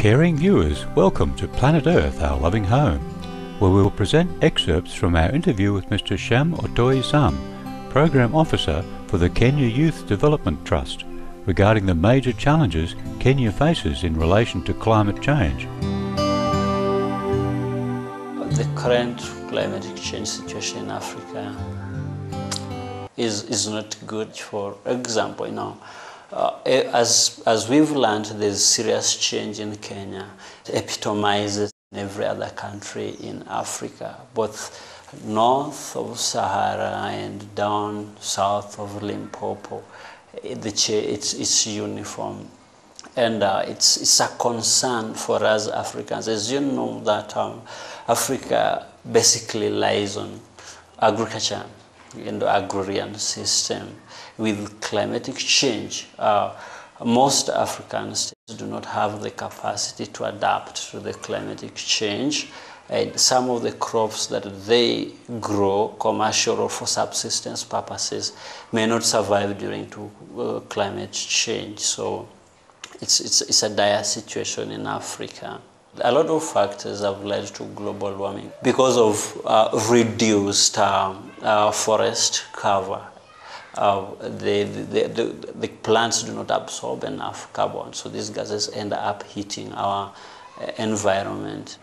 Caring viewers, welcome to Planet Earth, our loving home, where we will present excerpts from our interview with Mr. Sham Otoi Sam, Program Officer for the Kenya Youth Development Trust, regarding the major challenges Kenya faces in relation to climate change. The current climatic change situation in Africa is not good. For example, as we've learned, there's serious change in Kenya. It epitomizes in every other country in Africa, both north of Sahara and down south of Limpopo. It's uniform, and it's a concern for us Africans. As you know that Africa basically lies on agriculture and the agrarian system. With climatic change, most African states do not have the capacity to adapt to the climatic change. And some of the crops that they grow, commercial or for subsistence purposes, may not survive during climate change. So it's a dire situation in Africa. A lot of factors have led to global warming because of reduced forest cover. The plants do not absorb enough carbon, so these gases end up heating our environment.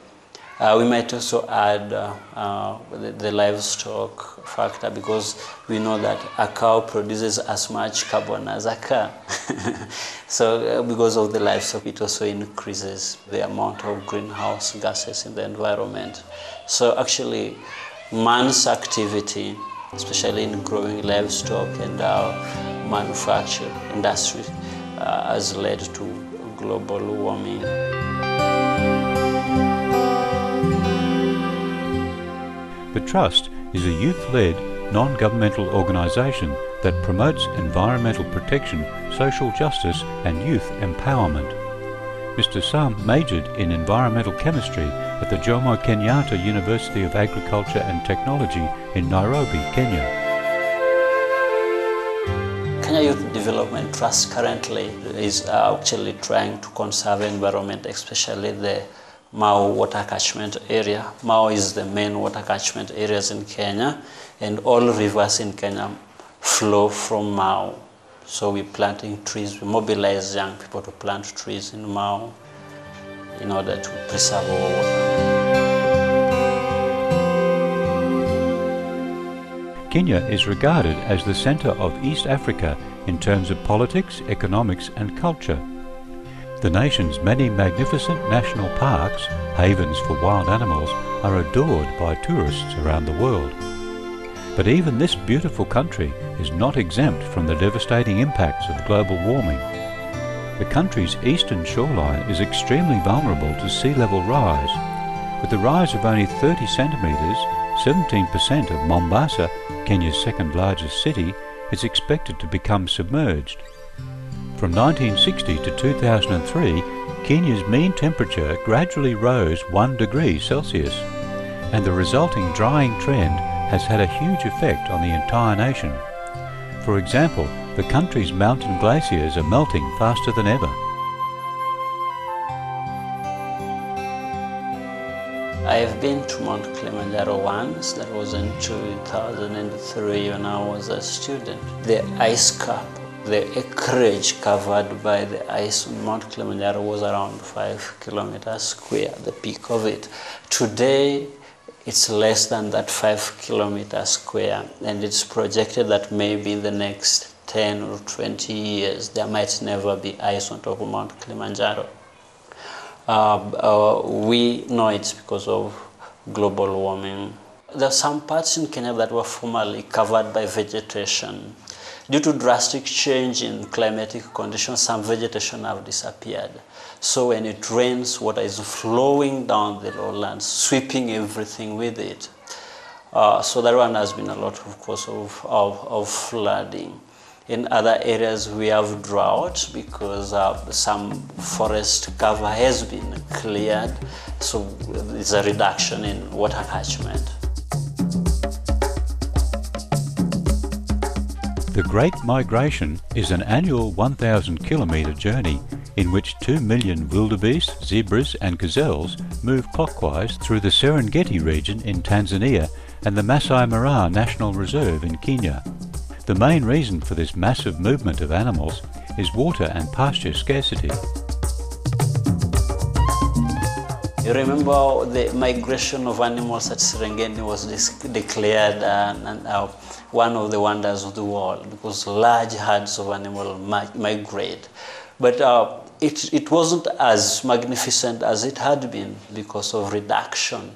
We might also add the livestock factor, because we know that a cow produces as much carbon as a car. So because of the livestock, it also increases the amount of greenhouse gases in the environment. So actually, man's activity, especially in growing livestock and manufacture industry, has led to global warming. The Trust is a youth-led, non-governmental organisation that promotes environmental protection, social justice and youth empowerment. Mr. Sam majored in environmental chemistry at the Jomo Kenyatta University of Agriculture and Technology in Nairobi, Kenya. Kenya Youth Development Trust currently is actually trying to conserve environment, especially the Mau water catchment area. Mau is the main water catchment areas in Kenya, and all rivers in Kenya flow from Mau. So we're planting trees, we mobilize young people to plant trees in Mau in order to preserve our water. Kenya is regarded as the centre of East Africa in terms of politics, economics and culture. The nation's many magnificent national parks, havens for wild animals, are adored by tourists around the world. But even this beautiful country is not exempt from the devastating impacts of global warming. The country's eastern shoreline is extremely vulnerable to sea level rise. With a rise of only 30 centimetres, 17% of Mombasa, Kenya's second largest city, is expected to become submerged. From 1960 to 2003, Kenya's mean temperature gradually rose 1 degree Celsius, and the resulting drying trend has had a huge effect on the entire nation. For example, the country's mountain glaciers are melting faster than ever. I've been to Mount Kilimanjaro once. That was in 2003 when I was a student. The ice cap, the acreage covered by the ice on Mount Kilimanjaro was around 5 kilometers square, the peak of it. Today, it's less than that 5 kilometers square, and it's projected that maybe in the next 10 or 20 years, there might never be ice on top of Mount Kilimanjaro. We know it's because of global warming. There are some parts in Kenya that were formerly covered by vegetation. Due to drastic change in climatic conditions, some vegetation have disappeared. So when it rains, water is flowing down the lowlands, sweeping everything with it. So that one has been a lot, of course, of flooding. In other areas, we have drought because some forest cover has been cleared. So there's a reduction in water catchment. The Great Migration is an annual 1,000-kilometre journey in which 2 million wildebeest, zebras and gazelles move clockwise through the Serengeti region in Tanzania and the Masai Mara National Reserve in Kenya. The main reason for this massive movement of animals is water and pasture scarcity. You remember the migration of animals at Serengeti was declared one of the wonders of the world, because large herds of animals migrate. But it wasn't as magnificent as it had been because of reduction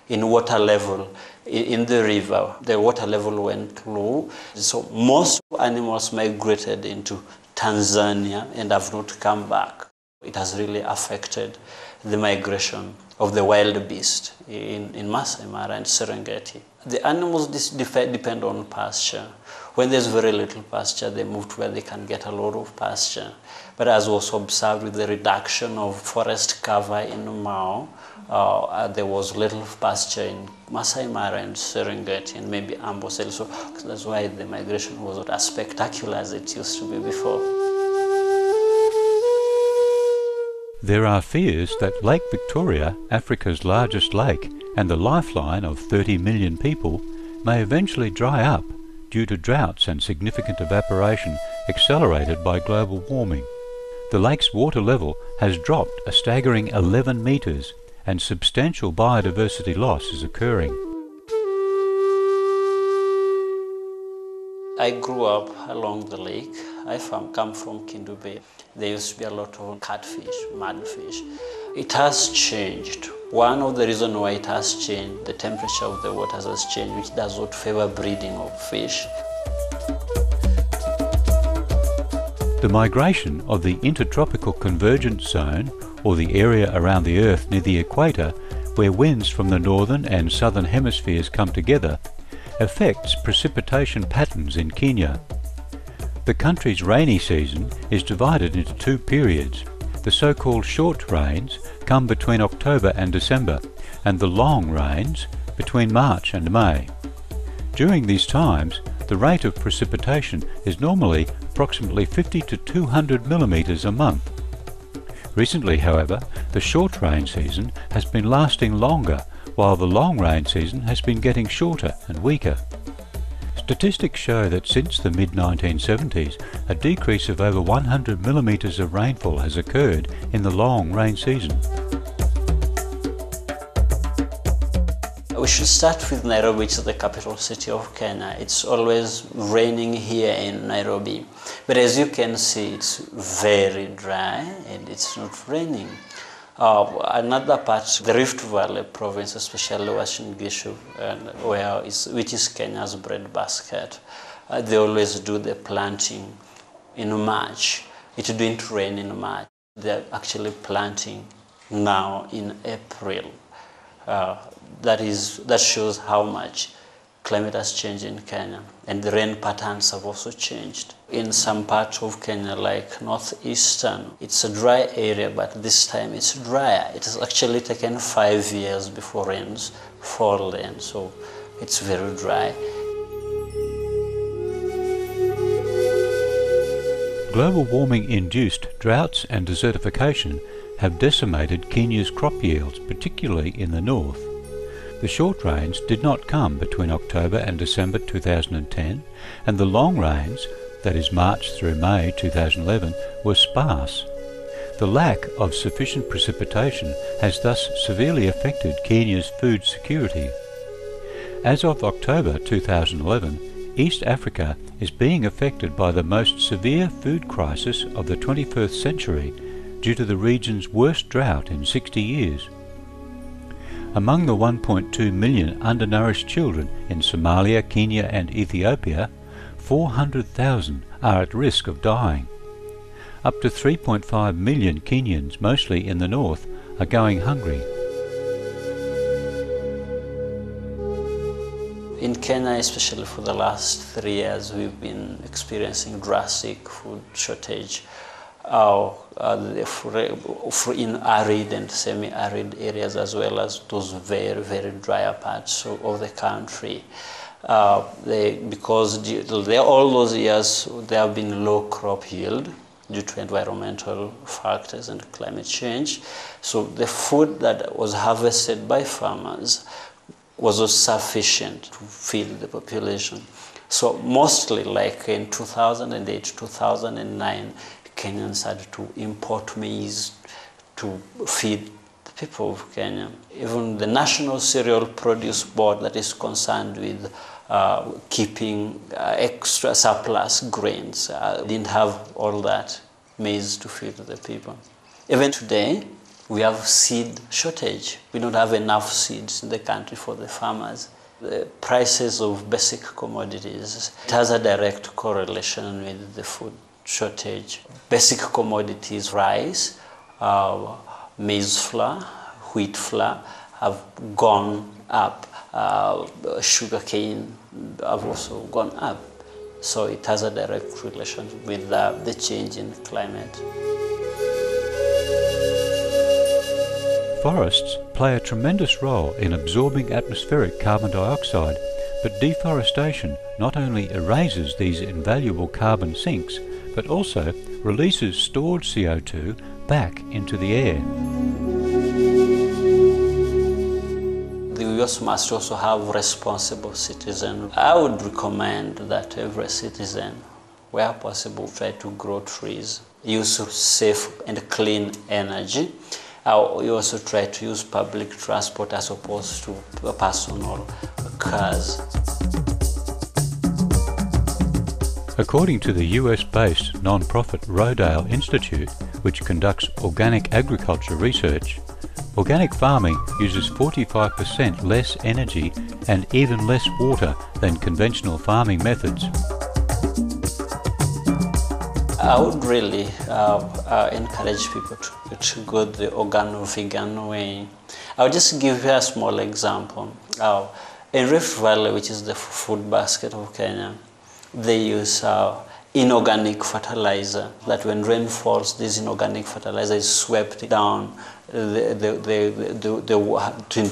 in water level in the river. The water level went low, so most animals migrated into Tanzania and have not come back. It has really affected the migration of the wild beast in Masai Mara and Serengeti. The animals depend on pasture. When there's very little pasture, they move to where they can get a lot of pasture. But as was observed with the reduction of forest cover in Mao, there was little pasture in Masai Mara and Serengeti and maybe Amboseli. So that's why the migration was not as spectacular as it used to be before. There are fears that Lake Victoria, Africa's largest lake and the lifeline of 30 million people, may eventually dry up due to droughts and significant evaporation accelerated by global warming. The lake's water level has dropped a staggering 11 metres and substantial biodiversity loss is occurring. I grew up along the lake. I come from Kindu Bay. There used to be a lot of catfish, mudfish. It has changed. One of the reasons why it has changed, the temperature of the waters has changed, which does not favor breeding of fish. The migration of the intertropical convergence zone, or the area around the Earth near the equator, where winds from the northern and southern hemispheres come together, affects precipitation patterns in Kenya. The country's rainy season is divided into two periods. The so-called short rains come between October and December, and the long rains between March and May. During these times, the rate of precipitation is normally approximately 50 to 200 millimetres a month. Recently, however, the short rain season has been lasting longer, while the long rain season has been getting shorter and weaker. Statistics show that since the mid-1970s, a decrease of over 100 millimetres of rainfall has occurred in the long rain season. We should start with Nairobi, which is the capital city of Kenya. It's always raining here in Nairobi. But as you can see, it's very dry and it's not raining. Another part, the Rift Valley province, especially Uasin Gishu, which is Kenya's breadbasket, they always do the planting in March. It didn't rain in March. They're actually planting now in April. That shows how much climate has changed in Kenya, and the rain patterns have also changed. In some parts of Kenya, like northeastern, it's a dry area, but this time it's drier. It has actually taken 5 years before rains fall in, so it's very dry. Global warming-induced droughts and desertification have decimated Kenya's crop yields, particularly in the north. The short rains did not come between October and December 2010, and the long rains, that is March through May 2011, were sparse. The lack of sufficient precipitation has thus severely affected Kenya's food security. As of October 2011, East Africa is being affected by the most severe food crisis of the 21st century due to the region's worst drought in 60 years. Among the 1.2 million undernourished children in Somalia, Kenya and Ethiopia, 400,000 are at risk of dying. Up to 3.5 million Kenyans, mostly in the north, are going hungry. In Kenya, especially for the last 3 years, we've been experiencing drastic food shortage. In arid and semi-arid areas, as well as those very, very drier parts of the country. Because all those years there have been low crop yield, due to environmental factors and climate change. So the food that was harvested by farmers was not sufficient to feed the population. So mostly, like in 2008, 2009, Kenyans had to import maize to feed the people of Kenya. Even the National Cereal Produce Board, that is concerned with keeping extra surplus grains, didn't have all that maize to feed the people. Even today, we have seed shortage. We don't have enough seeds in the country for the farmers. The prices of basic commodities, it has a direct correlation with the food shortage. Basic commodities, rice, maize flour, wheat flour have gone up. Sugarcane have also gone up. So it has a direct relation with the change in climate. Forests play a tremendous role in absorbing atmospheric carbon dioxide, but deforestation not only erases these invaluable carbon sinks, but also releases stored CO2 back into the air. We must also have responsible citizens. I would recommend that every citizen, where possible, try to grow trees, use safe and clean energy. You also try to use public transport as opposed to personal cars. According to the US-based non-profit Rodale Institute, which conducts organic agriculture research, organic farming uses 45% less energy and even less water than conventional farming methods. I would really encourage people to go the organo-vegan way. I'll just give you a small example. In Rift Valley, which is the food basket of Kenya, they use inorganic fertilizer, that when rain falls, this inorganic fertilizer is swept down into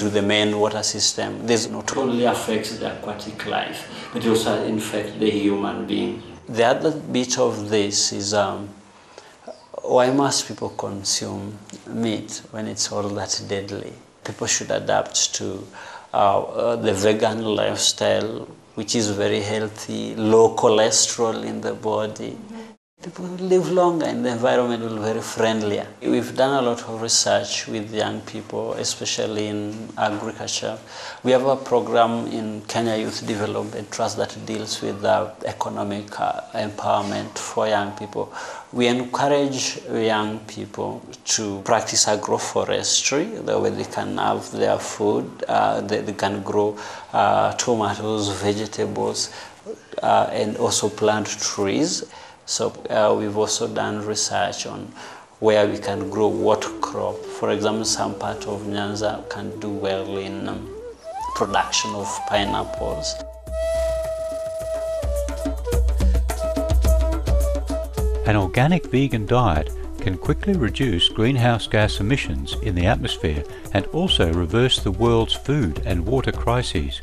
the main water system. This not only affects the aquatic life, but also infects the human being. The other bit of this is why must people consume meat when it's all that deadly? People should adapt to the vegan lifestyle, which is very healthy, low cholesterol in the body. People live longer and the environment will be very friendlier. We've done a lot of research with young people, especially in agriculture. We have a program in Kenya Youth Development Trust that deals with economic empowerment for young people. We encourage young people to practice agroforestry, the way they can have their food, they can grow tomatoes, vegetables, and also plant trees. So we've also done research on where we can grow what crop. For example, some part of Nyanza can do well in production of pineapples. An organic vegan diet can quickly reduce greenhouse gas emissions in the atmosphere and also reverse the world's food and water crises.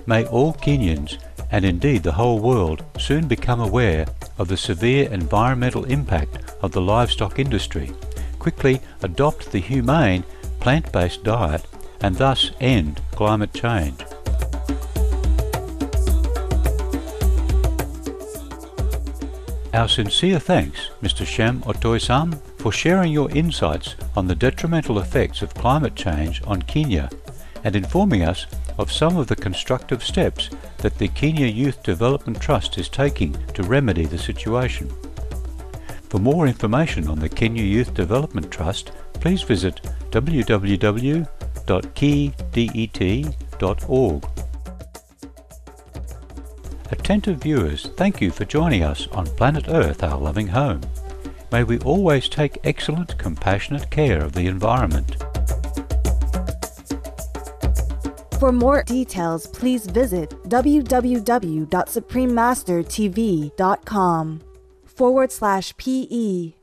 May all Kenyans, and indeed the whole world, soon become aware of the severe environmental impact of the livestock industry, quickly adopt the humane, plant-based diet, and thus end climate change. Our sincere thanks, Mr. Shem Otoisam, for sharing your insights on the detrimental effects of climate change on Kenya and informing us of some of the constructive steps that the Kenya Youth Development Trust is taking to remedy the situation. For more information on the Kenya Youth Development Trust, please visit www.keydet.org. Attentive viewers, thank you for joining us on Planet Earth, our loving home. May we always take excellent, compassionate care of the environment. For more details, please visit www.suprememastertv.com/PE